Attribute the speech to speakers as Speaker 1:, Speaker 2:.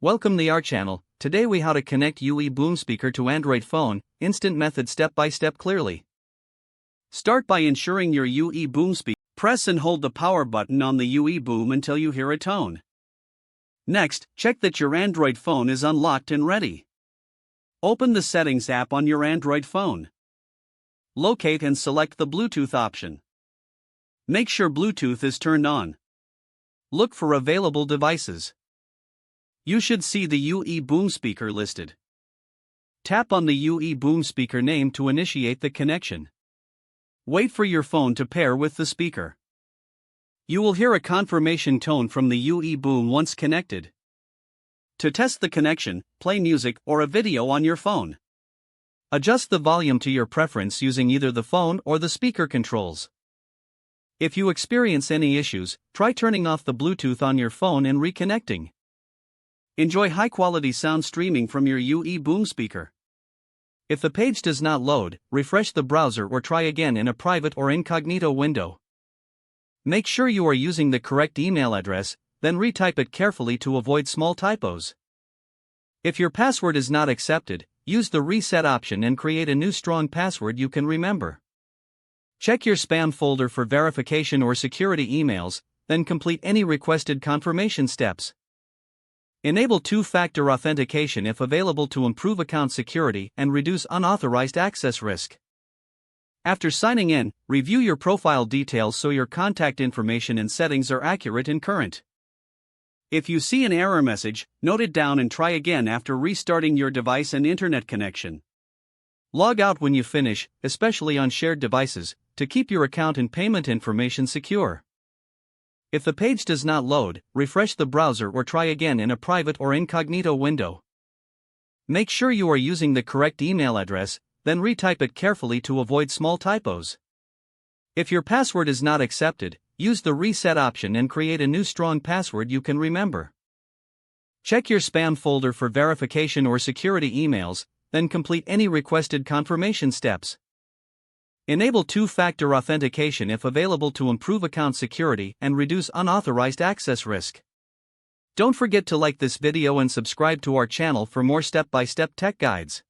Speaker 1: Welcome to our channel. Today we how to connect UE Boom speaker to Android phone, instant method step by step clearly. Start by ensuring your UE Boom speaker. Press and hold the power button on the UE Boom until you hear a tone. Next, check that your Android phone is unlocked and ready. Open the Settings app on your Android phone. Locate and select the Bluetooth option. Make sure Bluetooth is turned on. Look for available devices. You should see the UE Boom speaker listed. Tap on the UE Boom speaker name to initiate the connection. Wait for your phone to pair with the speaker. You will hear a confirmation tone from the UE Boom once connected. To test the connection, play music or a video on your phone. Adjust the volume to your preference using either the phone or the speaker controls. If you experience any issues, try turning off the Bluetooth on your phone and reconnecting. Enjoy high-quality sound streaming from your UE Boom speaker. If the page does not load, refresh the browser or try again in a private or incognito window. Make sure you are using the correct email address, then retype it carefully to avoid small typos. If your password is not accepted, use the reset option and create a new strong password you can remember. Check your spam folder for verification or security emails, then complete any requested confirmation steps. Enable two-factor authentication if available to improve account security and reduce unauthorized access risk. After signing in, review your profile details so your contact information and settings are accurate and current. If you see an error message, note it down and try again after restarting your device and internet connection. Log out when you finish, especially on shared devices, to keep your account and payment information secure. If the page does not load, refresh the browser or try again in a private or incognito window. Make sure you are using the correct email address, then retype it carefully to avoid small typos. If your password is not accepted, use the reset option and create a new strong password you can remember. Check your spam folder for verification or security emails, then complete any requested confirmation steps. Enable two-factor authentication if available to improve account security and reduce unauthorized access risk. Don't forget to like this video and subscribe to our channel for more step-by-step tech guides.